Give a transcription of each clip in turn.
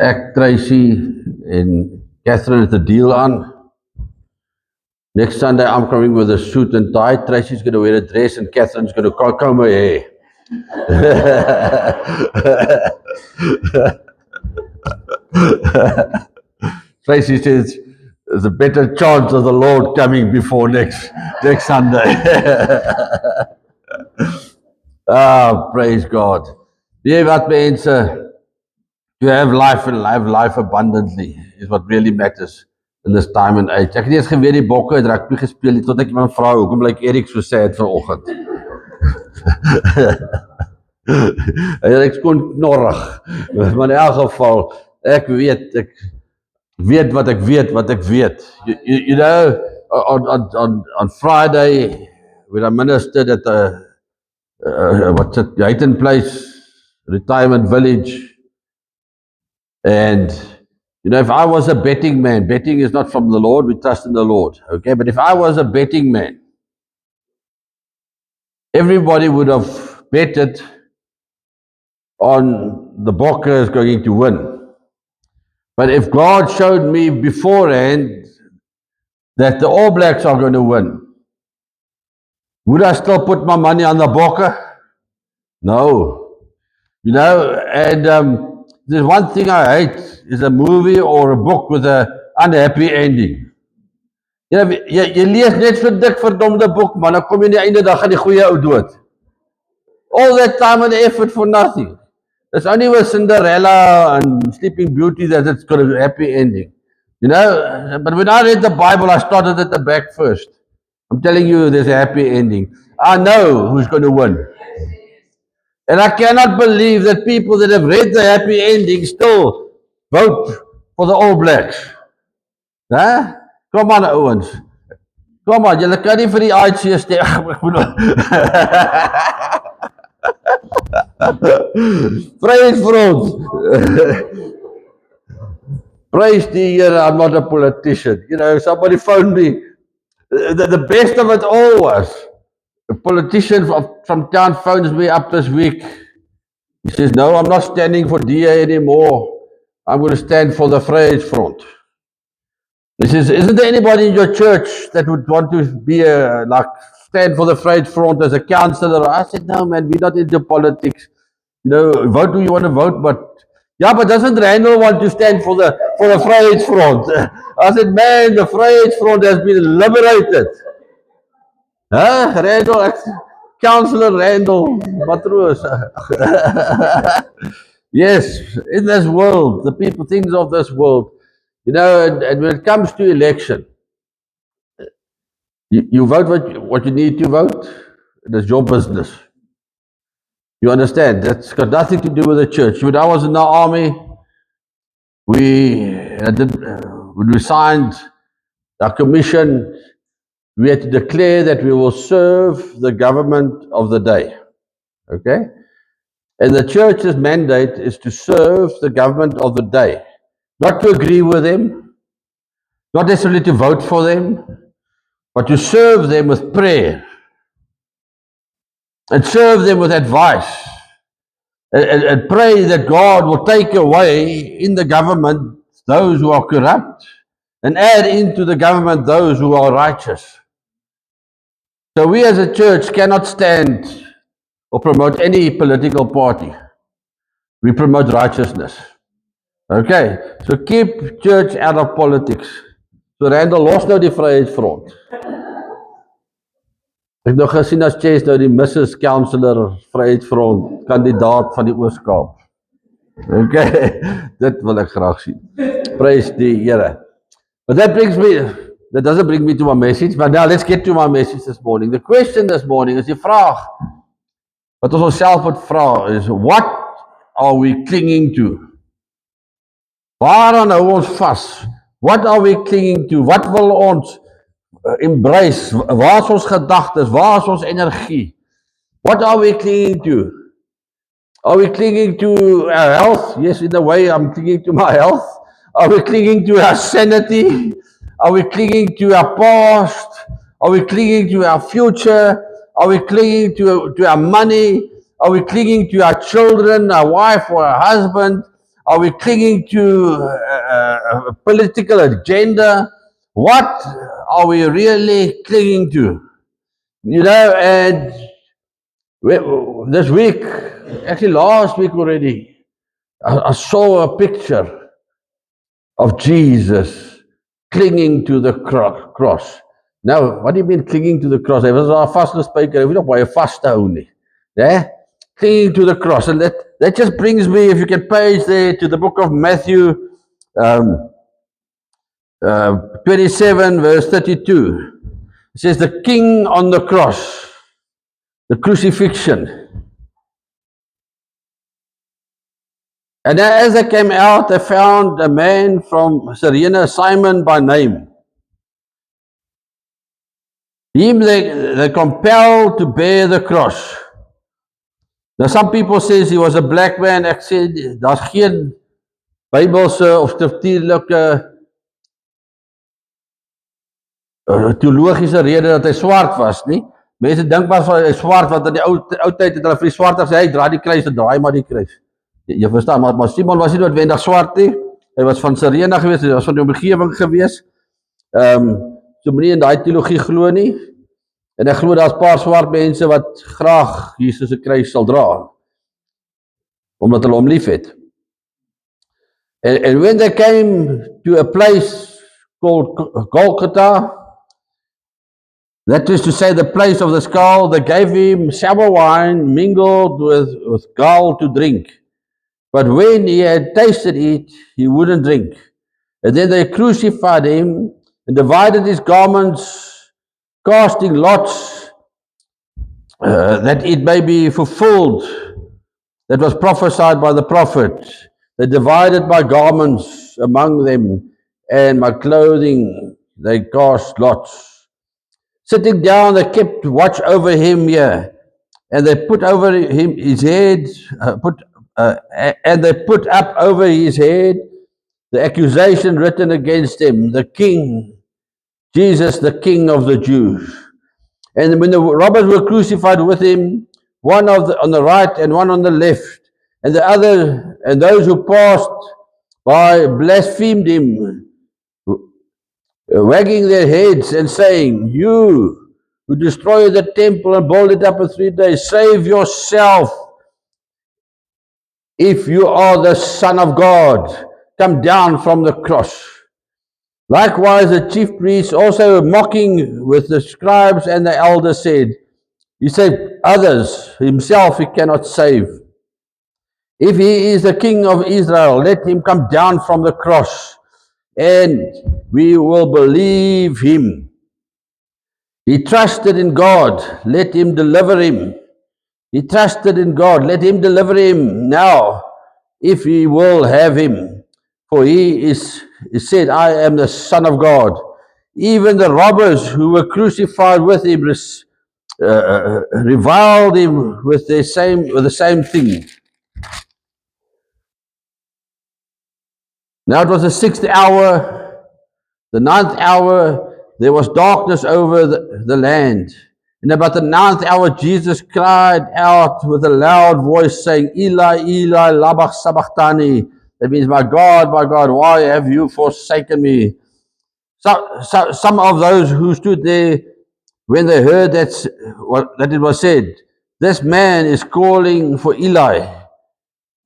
Ek, Tracy and Catherine is the deal on. Next Sunday I'm coming with a suit and tie. Tracy's going to wear a dress and Catherine's going to comb her hair. Tracy says there's a better chance of the Lord coming before next Sunday. Praise God. Weet wat mense, to have life and have life abundantly is what really matters in this time and age. Ek het eers geweet die bokke het rugby gespeel het, tot ek iemand vra, hoekom blyk Erik so sad vanoggend? Erik kon knorrig, maar in elk geval, ek weet wat ek weet. You know, on Friday, when I ministered at what's it, Hayton Place, retirement village, and you know, if I was a betting man, betting is not from the Lord, we trust in the Lord, okay? But if I was a betting man, everybody would have betted on the Bokke is going to win. But if God showed me beforehand that the All Blacks are going to win, would I still put my money on the Bokke? No. You know, and there's one thing I hate, is a movie or a book with an unhappy ending. You know, jy lees net vir dik verdomde boek, man, dan kom jy in die einde dag aan die goeie ou dood. All that time and effort for nothing. It's only with Cinderella and Sleeping Beauty that it's got a happy ending. You know, but when I read the Bible, I started at the back first. I'm telling you, there's a happy ending. I know who's going to win. And I cannot believe that people that have read the happy ending still vote for the All Blacks. Huh? Come on, Owens. Come on, julle kan nie vir die IC stem. Praise vir ons. Praise die Here, I'm not a politician. You know, somebody phoned me. The best of it all was, a politician from town phones me up this week. He says, no, I'm not standing for DA anymore. I'm going to stand for the Vryheidsfront. He says, isn't there anybody in your church that would want to be stand for the Vryheidsfront as a councillor? I said, no, man, we're not into politics. You know, vote who you want to vote, but yeah, but doesn't Randall want to stand for the Vryheidsfront? I said, man, the Vryheidsfront has been liberated. Huh? Randall, Councillor Randall Matroos. Yes, in this world, the people, things of this world, you know, and when it comes to election, you vote what you need to vote. That's your business. You understand? That's got nothing to do with the church. When I was in the army, when we signed our commission, we had to declare that we will serve the government of the day. Okay? And the church's mandate is to serve the government of the day. Not to agree with them, not necessarily to vote for them, but to serve them with prayer. And serve them with advice. And pray that God will take away in the government those who are corrupt and add into the government those who are righteous. So we as a church cannot stand or promote any political party. We promote righteousness. Okay, so keep church out of politics. So Randall, los nou die Vryheidsfront. Ek nog gesien as Chase nou die Mrs. Councillor Vryheidsfront kandidaat van die Oos-Kaap. Okay, dit wil ek graag sien. Praise die Here. But that doesn't bring me to my message, but now let's get to my message this morning. The question this morning is die vraag wat ons onsself moet vra is, what are we clinging to? Waaraan hou ons vas? What are we clinging to? Wat wil ons embrace? Waar is ons gedagtes? Waar is ons energie? What are we clinging to? Are we clinging to our health? Yes, in a way I'm clinging to my health. Are we clinging to our sanity? Are we clinging to our past? Are we clinging to our future? Are we clinging to our money? Are we clinging to our children, our wife or our husband? Are we clinging to a political agenda? What are we really clinging to? You know, and this week, actually last week already, I saw a picture of Jesus clinging to the cross. Nou, wat do you mean clinging to the cross? Hy was daar vasgespreek, hy weet nog baie vas te hou nie. Yeah? Clinging to the cross. And that just brings me, if you can page there, to the book of Matthew 27, verse 32. It says, the king on the cross, the crucifixion. And as they came out, they found a man from Cyrene, Simon by name. Him they compelled to bear the cross. Now some people says he was a black man. Ek sê, daar's geen Bybelse of natuurlike teologiese rede dat hy swart was nie. Mense dink maar hy swart, want in die ou tyd het hulle vir die swart gesê, hy dra die kruis, draai maar die kruis. Jy verstaan, maar Simon was nie noodwendig swart nie. Hy was van Cyrene gewees, hy was van die omgewing gewees. So moenie in daai teologie glo nie. En ek glo daar's 'n paar swart mense wat graag Jesus se kruis sal dra, omdat hulle hom liefhet. And when they came to a place called Golgotha, that is to say the place of the skull, they gave him sour wine mingled with gall to drink. But when he had tasted it, he wouldn't drink. And then they crucified him and divided his garments, casting lots, that it may be fulfilled, that was prophesied by the prophet. They divided my garments among them, and my clothing they cast lots. Sitting down, they kept watch over him here, and they put over him his head, and they put up over his head the accusation written against him, the king, Jesus, the King of the Jews. And when the robbers were crucified with him, one on the right and one on the left, and the other, and those who passed by blasphemed him, wagging their heads and saying, "You who destroyed the temple and built it up in 3 days, save yourself. If you are the Son of God, come down from the cross." Likewise, the chief priests, also mocking with the scribes and the elders, said, "He saved others, himself he cannot save. If he is the King of Israel, let him come down from the cross, and we will believe him. He trusted in God, let him deliver him. He trusted in God, let him deliver him now, if he will have him. For he said, I am the Son of God." Even the robbers who were crucified with him reviled him with the same thing. Now it was the 6th hour, the 9th hour, there was darkness over the land. And about the 9th hour, Jesus cried out with a loud voice, saying, "Eli, Eli, lama sabachthani." That means, my God, why have you forsaken me?" So some of those who stood there, when they heard that it was said, "This man is calling for Eli,"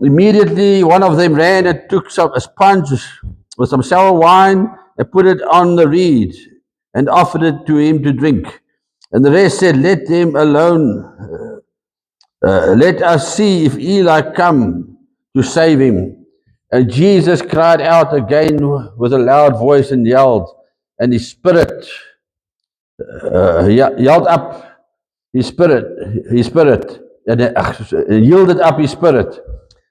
immediately one of them ran and took a sponge with some sour wine and put it on the reed and offered it to him to drink. And the rest said, "Let them alone. Let us see if Eli come to save him." And Jesus cried out again with a loud voice and yelled, and his spirit yelled up his spirit, and yielded up his spirit.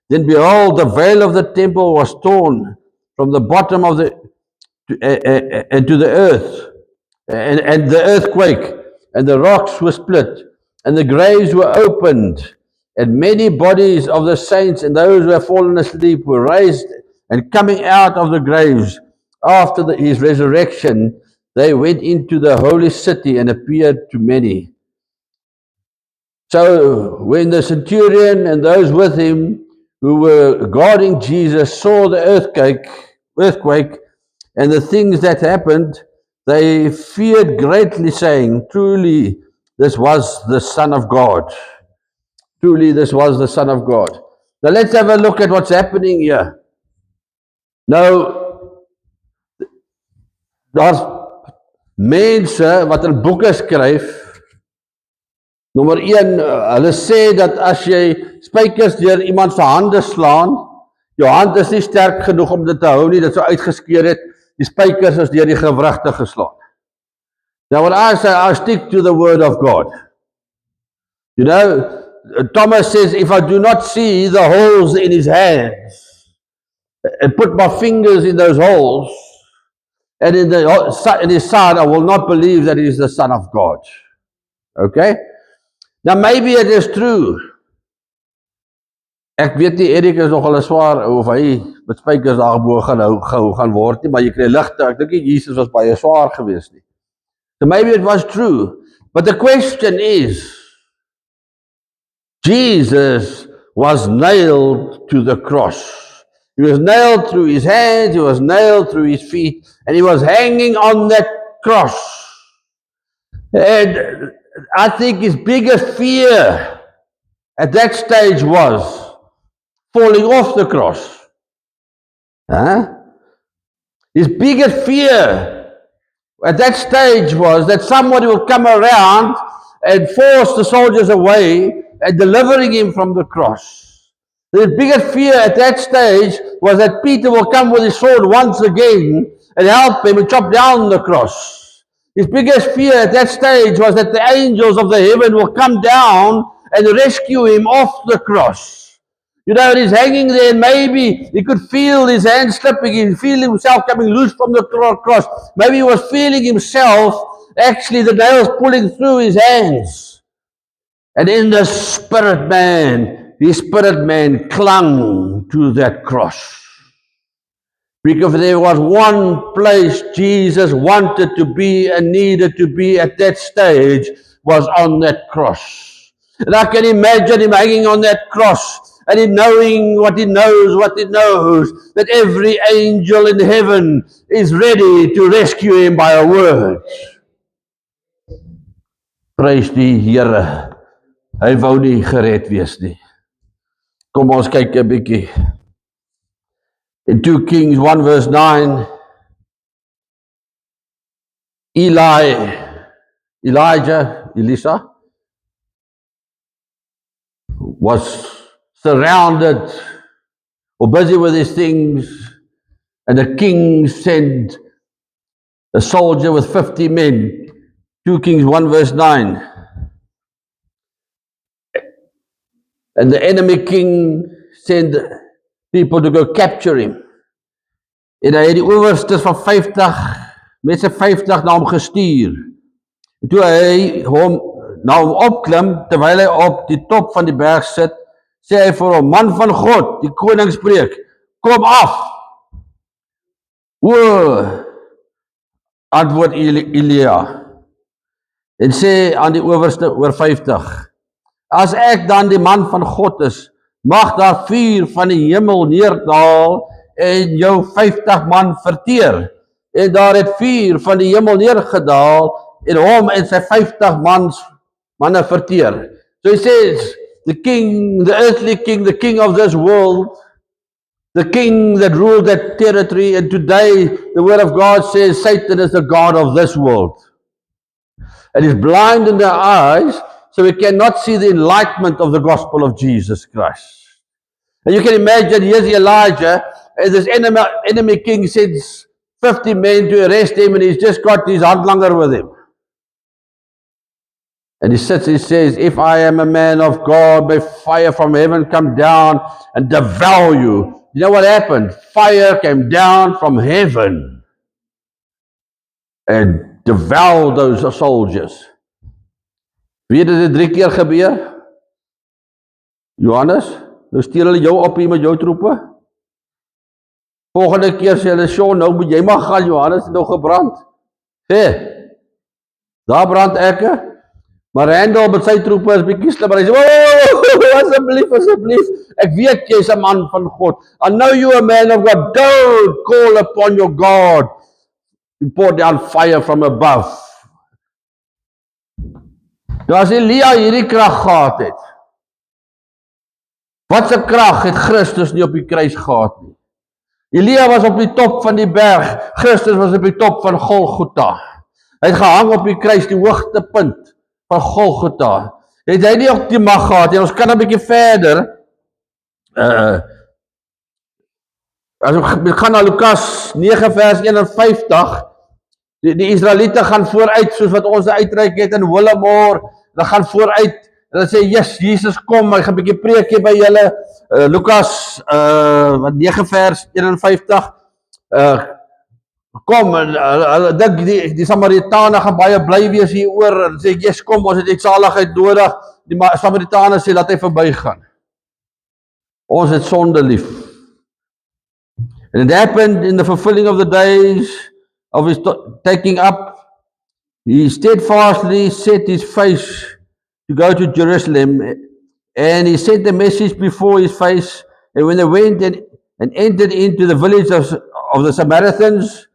Then behold, the veil of the temple was torn from the bottom of and to the earth, and the earthquake, and the rocks were split, and the graves were opened, and many bodies of the saints and those who have fallen asleep were raised, and coming out of the graves after his resurrection, they went into the holy city and appeared to many. So when the centurion and those with him who were guarding Jesus saw the earthquake and the things that happened, they feared greatly, saying, truly, this was the Son of God. Truly, this was the Son of God. Now let's have a look at what's happening here. Nou, daar's mense wat in boeke skryf. Nommer 1, hulle sê dat as jy spykers deur iemand se hande slaan, jou hand is nie sterk genoeg om dit te hou nie, dit sou uitgeskeer het, die spykers is deur die gewrigte geslaan. Now what I say, I stick to the word of God. You know, Thomas says, if I do not see the holes in his hands, and put my fingers in those holes, and in his side, I will not believe that he is the Son of God. Okay? Now maybe it is true. Ek weet nie, Erik is nogal 'n swaar of hy met spykers daarbo gaan word nie, maar jy kry ligte. Ek dink nie Jesus was baie swaar geweest nie. So maybe it was true. But the question is, Jesus was nailed to the cross. He was nailed through his hands, he was nailed through his feet, and he was hanging on that cross. And I think his biggest fear at that stage was falling off the cross. His biggest fear at that stage was that somebody would come around and force the soldiers away and delivering him from the cross. His biggest fear at that stage was that Peter will come with his sword once again and help him and chop down the cross. His biggest fear at that stage was that the angels of the heaven will come down and rescue him off the cross. You know, he's hanging there and maybe he could feel his hands slipping, he could feel himself coming loose from the cross. Maybe he was feeling himself, actually the nails pulling through his hands. And in the spirit man, his spirit man clung to that cross. Because there was one place Jesus wanted to be and needed to be at that stage, was on that cross. And I can imagine him hanging on that cross and him knowing what he knows, that every angel in heaven is ready to rescue him by a word. Prys die Here. Hy wou nie gered wees nie. Kom ons kyk 'n bietjie. In 2 Kings 1 verse 9, Elisha was surrounded or busy with his things, and the king sent a soldier with 50 men. 2 Kings 1 verse 9. And the enemy king sent people to go capture him. En hy het die owerstes van 50, mense 50 na hom gestuur. En toe hy hom na hom opklim, terwyl hy op die top van die berg sit, sê hy vir hom, man van God, die koning spreek, kom af. O, antwoord Elia, en sê aan die owerste oor 50, as ek dan die man van God is, mag daar vuur van die hemel neerdaal en jou 50 man verteer. En daar het vuur van die hemel neergedaal en hom en sy 50 manne verteer. So he says, the king, the earthly king, the king of this world, the king that ruled that territory, and today the word of God says Satan is the god of this world. And he's blind in their eyes, so we cannot see the enlightenment of the gospel of Jesus Christ. And you can imagine, here's Elijah, and this enemy king sends 50 men to arrest him, and he's just got his handlanger with him. And he sits, he says, if I am a man of God, may fire from heaven come down and devour you. You know what happened? Fire came down from heaven and devoured those soldiers. Weet dit 3 keer gebeur? Johannes, nou stuur hulle jou op hier met jou troepe. Volgende keer sê hulle, "Sjoe, nou moet jy maar gaan, Johannes, het nou gebrand." Daar brand ekke. Maar Randall met sy troepe is bietjie slimmer. Hy sê, asseblief, ek weet jy's 'n man van God. I know you're a man of God. Don't call upon your God. He poured down fire from above. Nou as Elia hierdie krag gehad het, wat 'n krag het Christus nie op die kruis gehad nie. Elia was op die top van die berg, Christus was op die top van Golgotha. Hy het gehang op die kruis, die hoogtepunt van Golgotha. Het hy nie ook die mag gehad nie? Ons kan 'n bietjie verder. As ons gaan na Lukas 9 vers 51, die Israeliete gaan vooruit soos wat ons uitreik het in Willemore. Hulle gaan vooruit. Hulle sê, "Yes, Jesus kom, hy gaan 'n bietjie preek hier by julle." Lukas 9 vers 51. Kom, en hulle dink die Samaritane gaan baie bly wees hieroor en sê, "Yes, kom, ons het net saligheid nodig." Die Samaritane sê, "Laat hy verbygaan. Ons het sonde lief." And it happened in the fulfilling of the days of his taking up, he steadfastly set his face to go to Jerusalem, and he sent the message before his face, and when they went and entered into the village of the Samaritans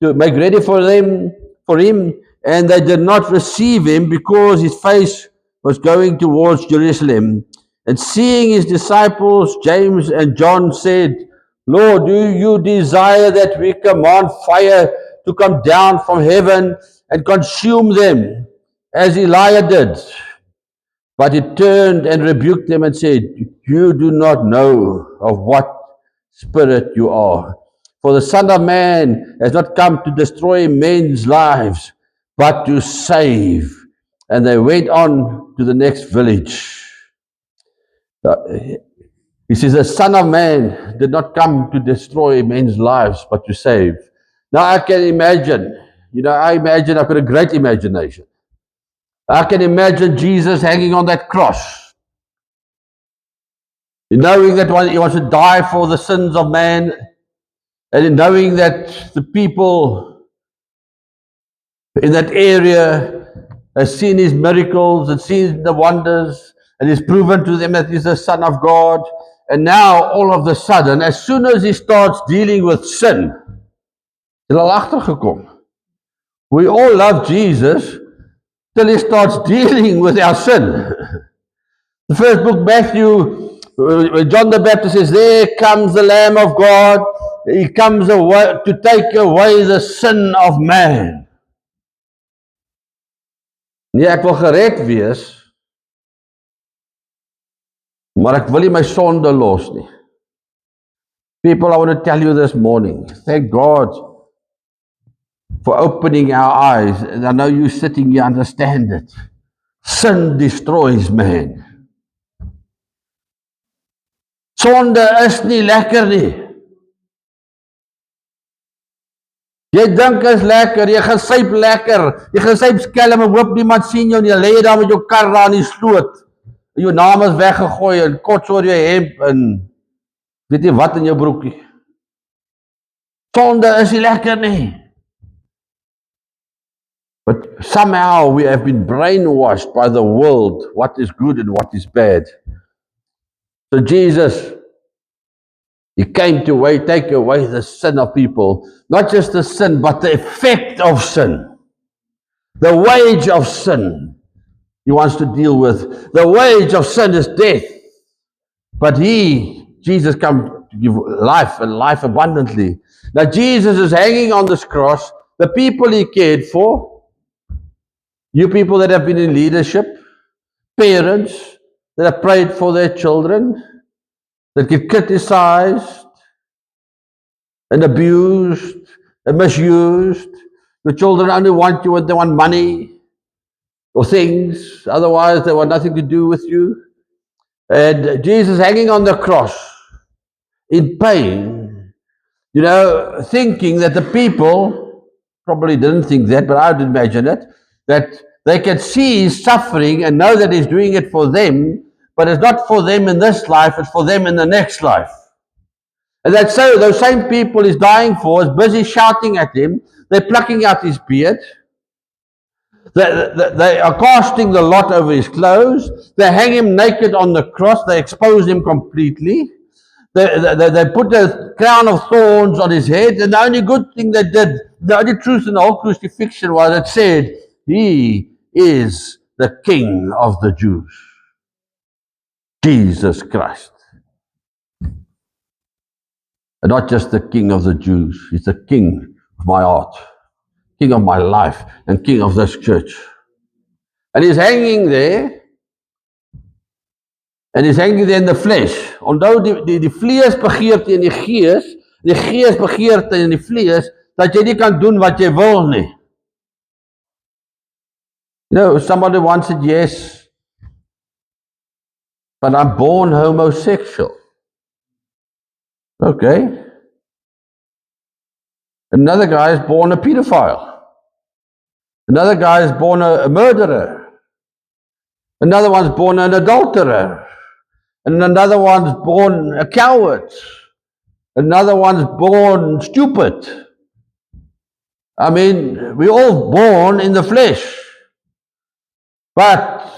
to make ready for him, and they did not receive him because his face was going towards Jerusalem. And seeing his disciples, James and John, said, "Lord, do you desire that we command fire to come down from heaven and consume them, as Elijah did?" But he turned and rebuked them and said, "You do not know of what spirit you are. For the Son of Man has not come to destroy men's lives, but to save." And they went on to the next village. He says, the Son of Man did not come to destroy men's lives, but to save. Now I can imagine, I've got a great imagination. I can imagine Jesus hanging on that cross, knowing that he wants to die for the sins of man, and knowing that the people in that area have seen his miracles and seen the wonders, and he's proven to them that he's the Son of God. And now, all of a sudden, as soon as he starts dealing with sin, het al agtergekom. We all love Jesus till he starts dealing with our sin. The first book, Matthew, John the Baptist says, "There comes the Lamb of God. He comes away to take away the sin of man." Nee, ek wil gered wees, maar ek wil nie my sonde los nie. People, I want to tell you this morning, thank God for opening our eyes, and I know you sitting here understand it. Sin destroys man. Sonde is nie lekker nie. Jy dink is lekker, jy gaan suip lekker, jy gaan suip skelm en hoop niemand sien jou nie, jy lê daar met jou kar daar in die sloot, en jou naam is weggegooi, en kots oor jou hemp, en weet jy wat in jou broekie. Sonde is nie lekker nie. But somehow we have been brainwashed by the world, what is good and what is bad. So Jesus, he came to take away the sin of people. Not just the sin, but the effect of sin. The wage of sin he wants to deal with. The wage of sin is death. But Jesus, come to give life and life abundantly. Now Jesus is hanging on this cross. The people he cared for, you people that have been in leadership, parents that have prayed for their children, that get criticized and abused and misused. The children only want you when they want money or things. Otherwise, they want nothing to do with you. And Jesus hanging on the cross in pain, thinking that the people, probably didn't think that, but I would imagine it, that they can see his suffering and know that he's doing it for them, but it's not for them in this life, it's for them in the next life. And that's so those same people he's dying for is busy shouting at him, they're plucking out his beard, They are casting the lot over his clothes. They hang him naked on the cross. They expose him completely. They put a crown of thorns on his head. And the only good thing they did, the only truth in the whole crucifixion was it said, he is the King of the Jews. Jesus Christ. And not just the King of the Jews. He's the King of my heart. King of my life. And King of this church. And he's hanging there. En he's hanging there in the flesh. Onthou die vlees begeerte in die gees begeerte in die vlees, dat jy nie kan doen wat jy wil nie. You know, somebody once said, yes, but I'm born homosexual. Okay. Another guy is born a pedophile. Another guy is born a murderer. Another one's born an adulterer. And another one's born a coward. Another one's born stupid. I mean, we're all born in the flesh. But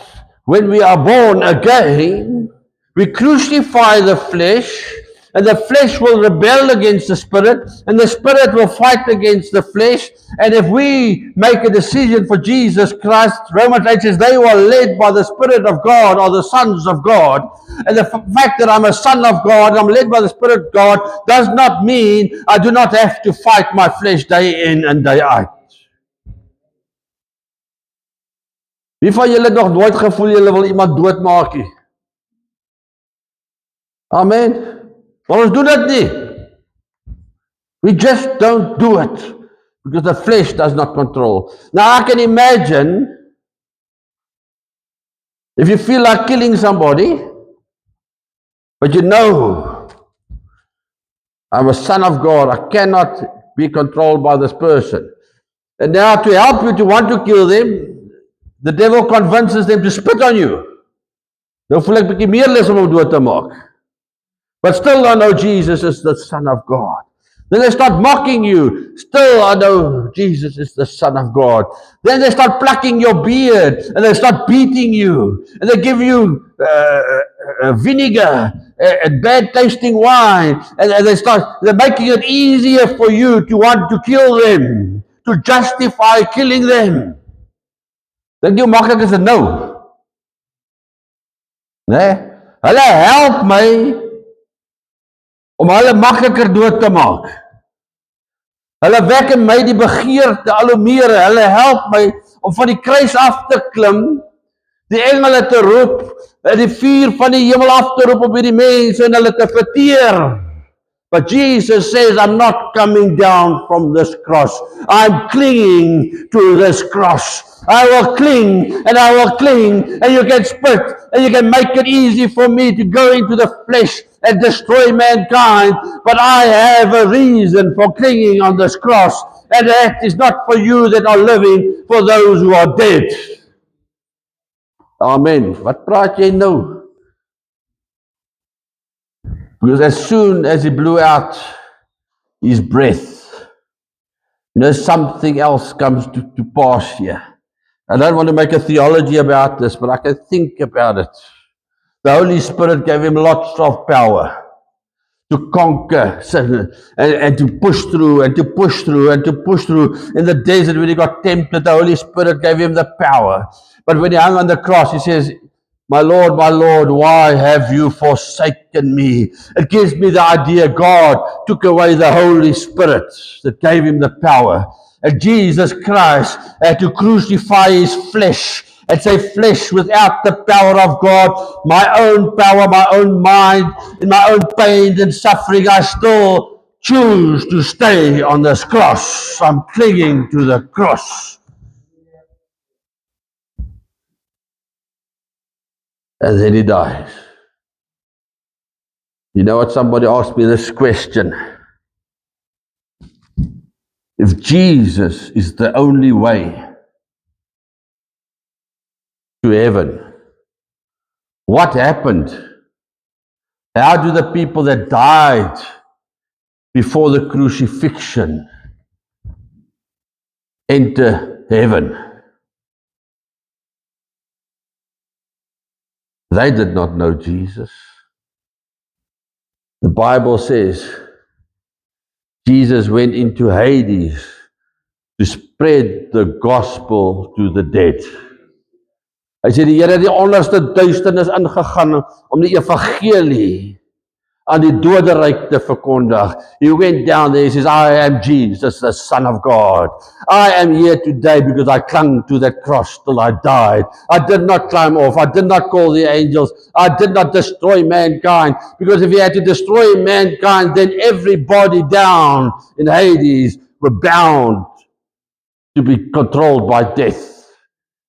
when we are born again, we crucify the flesh, and the flesh will rebel against the spirit, and the spirit will fight against the flesh. And if we make a decision for Jesus Christ, Romans 8 says they were led by the Spirit of God, or the sons of God. And the fact that I'm a son of God, I'm led by the Spirit of God, does not mean I do not have to fight my flesh day in and day out. Wie van julle nog nooit gevoel julle wil iemand doodmaak nie? Amen. Maar ons doen dit nie. We just don't do it because the flesh does not control. Now I can imagine if you feel like killing somebody, but you know, I'm a son of God, I cannot be controlled by this person. And now to help you to want to kill them, the devil convinces them to spit on you. Nou voel ek bietjie meer lus om hom dood te maak. But still I know Jesus is the Son of God. Then they start mocking you. Still I know Jesus is the Son of God. Then they start plucking your beard and they start beating you. And they give you vinegar and bad tasting wine. And they're making it easier for you to want to kill them. To justify killing them. Dink jy hoe maklik is dit nou? Nee? Hulle help my om hulle makliker dood te maak. Hulle wek in my die begeerte al hoe meer. Hulle help my om van die kruis af te klim, die engele te roep, die vuur van die hemel af te roep op hierdie mense en hulle te verteer. But Jesus says, I'm not coming down from this cross. I'm clinging to this cross. I will cling and I will cling, and you can spit and you can make it easy for me to go into the flesh and destroy mankind. But I have a reason for clinging on this cross, and that is not for you that are living, for those who are dead. Amen. Wat praat jy nou? Because as soon as he blew out his breath, you know, something else comes to pass here. I don't want to make a theology about this, but I can think about it. The Holy Spirit gave him lots of power to conquer sin and to push through and to push through and to push through. In the desert when he got tempted, the Holy Spirit gave him the power. But when he hung on the cross, he says, my Lord, why have you forsaken me? It gives me the idea God took away the Holy Spirit that gave him the power. And Jesus Christ had to crucify his flesh and say, flesh without the power of God, my own power, my own mind, in my own pain and suffering, I still choose to stay on this cross. I'm clinging to the cross. And then he dies. You know what? Somebody asked me this question. If Jesus is the only way to heaven, what happened? How do the people that died before the crucifixion enter heaven? They did not know Jesus. The Bible says Jesus went into Hades to spread the gospel to the dead. Hy sê die Here het die onderste duisternis ingegaan om die evangelie aan die doderyk te verkondig. He went down there, he says, I am Jesus, the Son of God. I am here today because I clung to that cross till I died. I did not climb off. I did not call the angels. I did not destroy mankind. Because if he had to destroy mankind, then everybody down in Hades were bound to be controlled by death.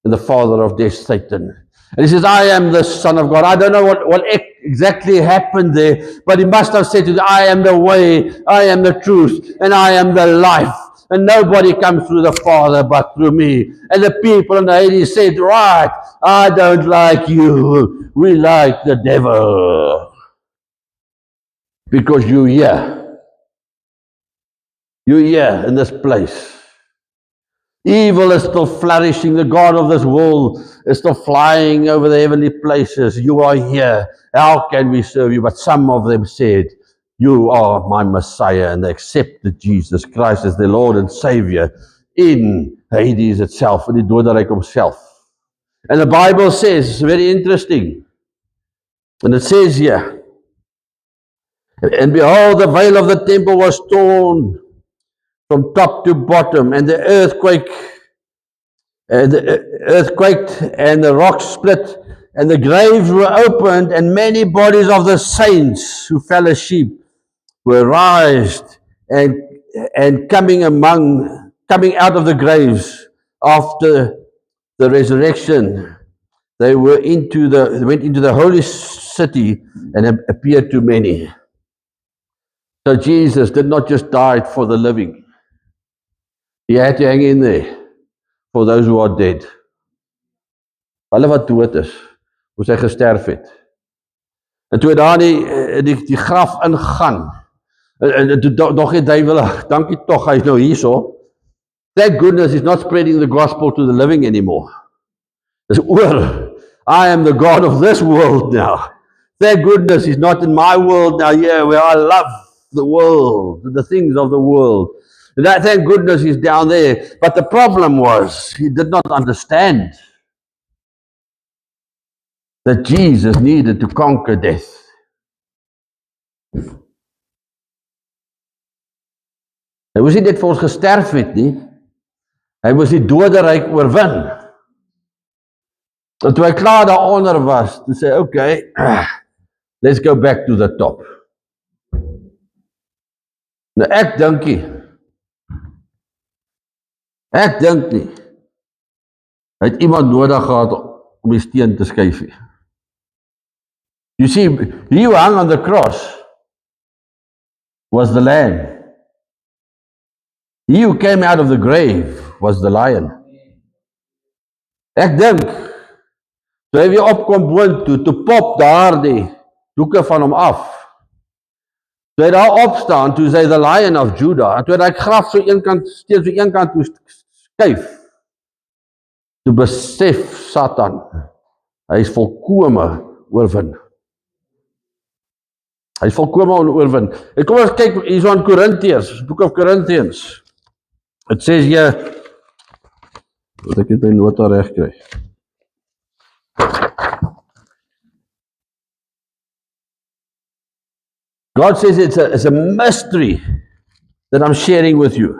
And the father of death, Satan. And he says, I am the Son of God. I don't know what exactly happened there, but he must have said to them, I am the way, I am the truth, and I am the life. And nobody comes through the Father but through me. And the people in the Hades said, right, I don't like you. We like the devil. Because you're here. You're here in this place. Evil is still flourishing. The God of this world is still flying over the heavenly places. You are here. How can we serve you? But some of them said, you are my Messiah. And they accepted Jesus Christ as their Lord and Savior in Hades itself, in the doderyk himself. And the Bible says, very interesting, and it says here, and behold, the veil of the temple was torn from top to bottom, and the earth quaked, and the rocks split, and the graves were opened, and many bodies of the saints who fell asleep were raised, and coming out of the graves after the resurrection, they went into the holy city and appeared to many. So Jesus did not just die for the living. He had to hang in there for those who are dead. Hulle wat dood is, moes hy gesterf het. En toe daar die graf ingaan, en nog die duiwel, dankie tog, hy is nou hierso. Thank goodness he's not spreading the gospel to the living anymore. Dis oor. I am the God of this world now. Thank goodness he's not in my world now here where I love the world, the things of the world. Thank goodness he's down there. But the problem was, he did not understand that Jesus needed to conquer death. Hy moes nie net vir ons gesterf het nie. Hy moes die doderyk oorwin. En toe hy klaar daaronder was, toe sê, okay, let's go back to the top. Nou ek dink nie, hy het iemand nodig gehad om die steen te skuif. You see, he who hung on the cross was the lamb. He who came out of the grave was the lion. Ek dink, toe hy weer opkom boontoe, toe pop daar die doeke van hom af. Toe hy daar opstaan, toe sê the Lion of Judah, en toe hy graf so steeds so een kant toe skuif, toe besef Satan, hy is volkome oorwin. Hy is volkome oorwin. En kom ons kyk hier so aan Korintiërs, Book of Corinthians. Het sê hier, wat ek het my nota reg kry. God says it's a mystery that I'm sharing with you.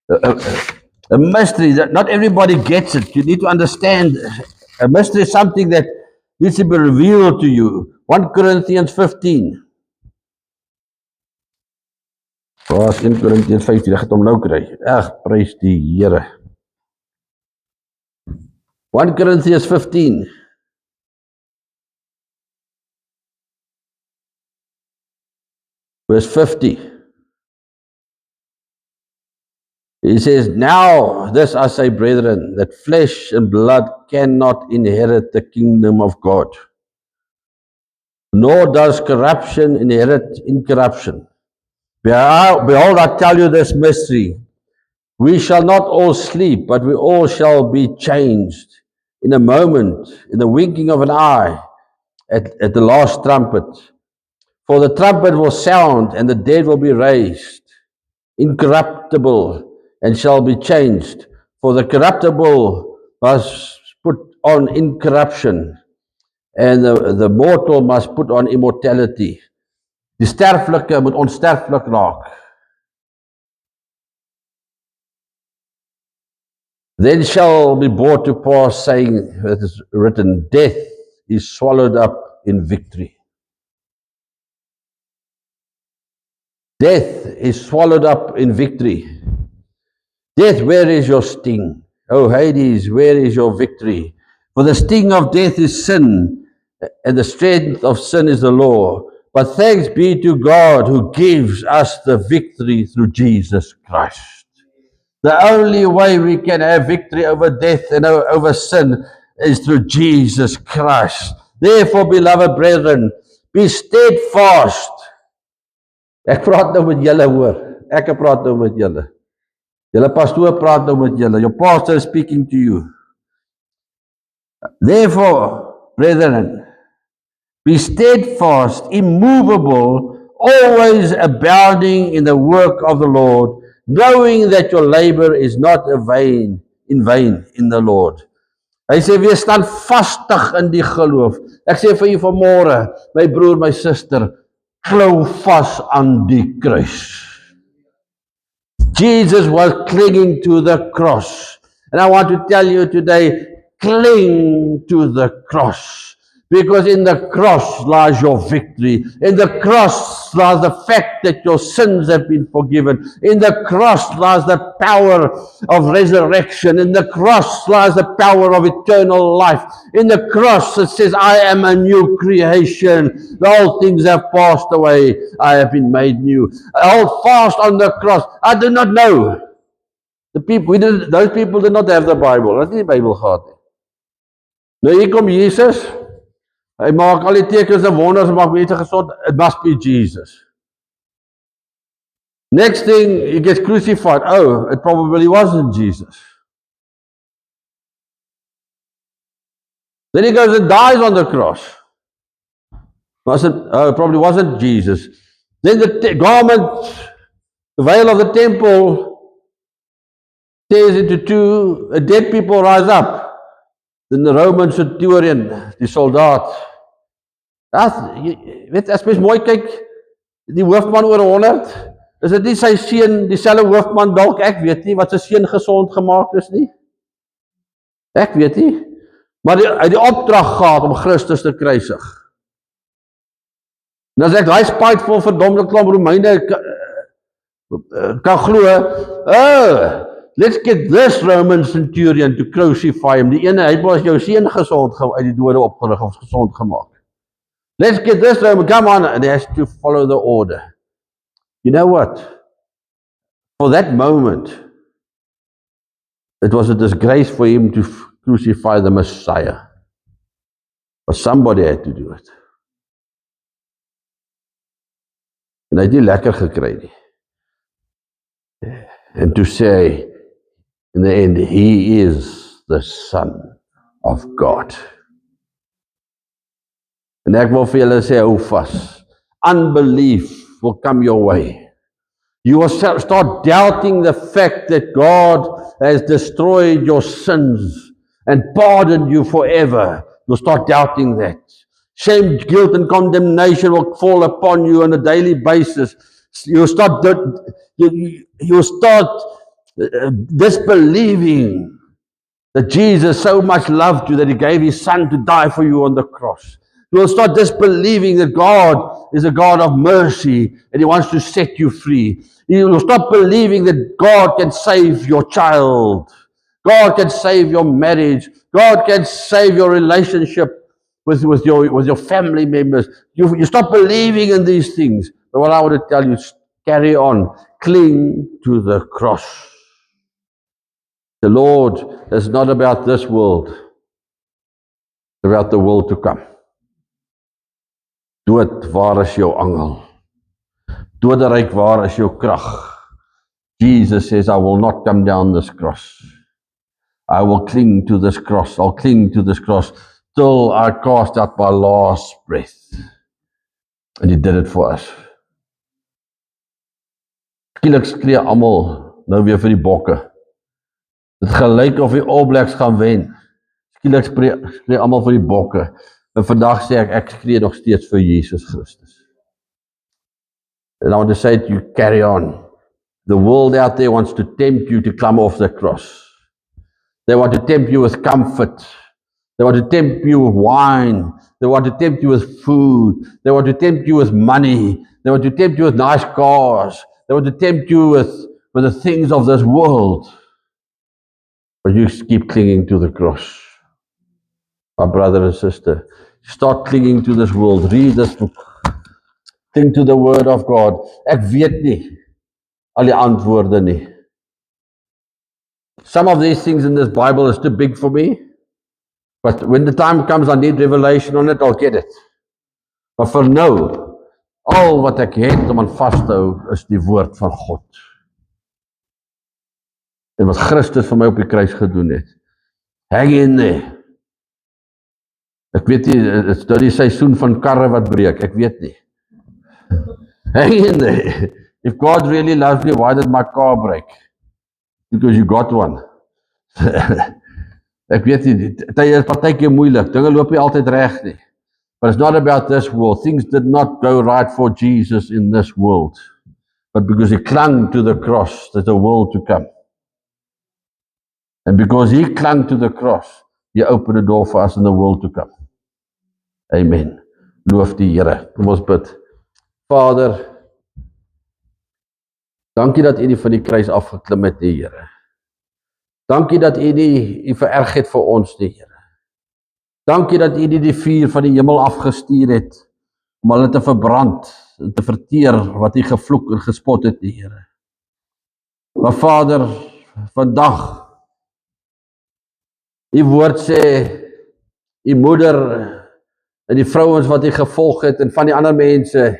A mystery that not everybody gets it. You need to understand. A mystery is something that needs to be revealed to you. 1 Corinthians 15. Waar is 1 Corinthians 15? Ek het hom nou kry. Ag, prys die Here. 1 Corinthians 15. Verse 50. He says, now this I say, brethren, that flesh and blood cannot inherit the kingdom of God, nor does corruption inherit incorruption. Behold, I tell you this mystery. We shall not all sleep, but we all shall be changed in a moment, in the winking of an eye, at the last trumpet. For the trumpet will sound, and the dead will be raised, incorruptible, and shall be changed. For the corruptible must put on incorruption, and the mortal must put on immortality. Die sterflike moet onsterflik raak. Then shall be brought to pass, saying, it is written, death is swallowed up in victory. Death is swallowed up in victory. Death, where is your sting? Oh, Hades, where is your victory? For the sting of death is sin, and the strength of sin is the law. But thanks be to God who gives us the victory through Jesus Christ. The only way we can have victory over death and over sin is through Jesus Christ. Therefore, beloved brethren, be steadfast. Ek praat nou met julle hoor. Ek praat nou met julle. Julle pastoor praat nou met julle. Your pastor is speaking to you. Therefore, brethren, be steadfast, immovable, always abounding in the work of the Lord, knowing that your labor is not in vain in the Lord. Hy sê, wees standvastig in die geloof. Ek sê vir u vanmôre, my broer, my suster, klou vas aan die kruis. Jesus was clinging to the cross. And I want to tell you today, cling to the cross. Because in the cross lies your victory. In the cross lies the fact that your sins have been forgiven. In the cross lies the power of resurrection. In the cross lies the power of eternal life. In the cross it says, I am a new creation. The old things have passed away. I have been made new. I hold fast on the cross. I do not know. Those people did not have the Bible. Hulle het nie die Bybel gehad nie. Nou hier kom Jesus. Hy maak al die tekens en wonders, maak mense gesond. It must be Jesus. Next thing, he gets crucified. Oh, it probably wasn't Jesus. Then he goes and dies on the cross. It probably wasn't Jesus. Then the garment, the veil of the temple, tears into two. Dead people rise up. Then the Roman centurion, die soldaat. Weet, as mens mooi kyk, die hoofman oor 100, is dit nie sy seun, dieselfde hoofman dalk, ek weet nie, wat sy seun gesond gemaak is nie. Ek weet nie. Maar hy het die opdrag gehad om Christus te kruisig. En as ek daai spiteful verdomde klomp Romeine kan glo, let's get this Roman centurion to crucify him. Die ene, hy was jou seun gesond uit die dode opgerig of gesond gemaak. Let's get this Roman, come on, and he has to follow the order. You know what? For that moment, it was a disgrace for him to crucify the Messiah. But somebody had to do it. En hy het nie lekker gekry nie. And to say, in the end, he is the Son of God. En ek wil vir julle sê, hou vas. Unbelief will come your way. You will start doubting the fact that God has destroyed your sins and pardoned you forever. You'll start doubting that. Shame, guilt, and condemnation will fall upon you on a daily basis. You'll start disbelieving that Jesus so much loved you that he gave his son to die for you on the cross. You'll start disbelieving that God is a God of mercy and he wants to set you free. You'll stop believing that God can save your child. God can save your marriage. God can save your relationship with your family members. You stop believing in these things. But what I want to tell you is carry on. Cling to the cross. The Lord is not about this world. It's about the world to come. Dood, waar is jou angel? Doderyk, waar is jou krag? Jesus says, I will not come down this cross. I will cling to this cross. I'll cling to this cross. till I cast out my last breath. And he did it for us. Skielik skree almal nou weer vir die bokke. Dit gelyk of die All Blacks gaan wen. Skielik skree almal vir die bokke. En vandag sê ek skree nog steeds vir Jesus Christus. And I want to say to you, carry on. The world out there wants to tempt you to climb off the cross. They want to tempt you with comfort. They want to tempt you with wine. They want to tempt you with food. They want to tempt you with money. They want to tempt you with nice cars. They want to tempt you with the things of this world. But you keep clinging to the cross. My brother and sister, start clinging to this world. Read this book. Cling to the word of God. Ek weet nie al die antwoorde nie. Some of these things in this Bible is too big for me. But when the time comes I need revelation on it, I'll get it. But for now, al wat ek het om aan vas te hou is die woord van God. En wat Christus vir my op die kruis gedoen het. Hang in there. Ek weet nie, is dit die seisoen van karre wat breek, ek weet nie. Hang in there. If God really loves me, why did my car break? Because you got one. Ek weet nie, tye is partykeer moeilik, dinge loop nie altyd reg nie. But it's not about this world. Things did not go right for Jesus in this world. But because he clung to the cross, there's a world to come. And because he clung to the cross, he opened the door for us in the world to come. Amen. Loof die Here. Kom ons bid. Vader, dankie dat u nie van die kruis afgeklim het, die Here. Dankie dat u nie vererg het vir ons, die Here. Dankie dat u nie die vuur van die hemel afgestuur het, om hulle te verbrand, en te verteer, wat u gevloek en gespot het, die Here. Maar Vader, vandag, die woord sê, die moeder, en die vrouens wat u gevolg het, en van die ander mense,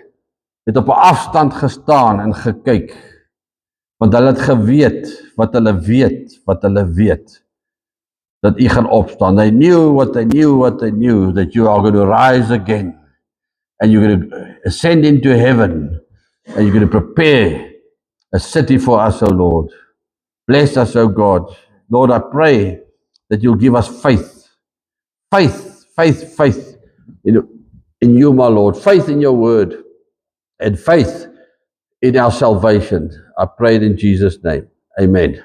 het op 'n afstand gestaan en gekyk, want hulle het geweet, wat hulle weet, dat u gaan opstaan. They knew what they knew, that you are going to rise again, and you're going to ascend into heaven, and you're going to prepare a city for us, O Lord. Bless us, O God. Lord, I pray that you'll give us faith in you, my Lord, faith in your word, and faith in our salvation. I pray it in Jesus' name. Amen.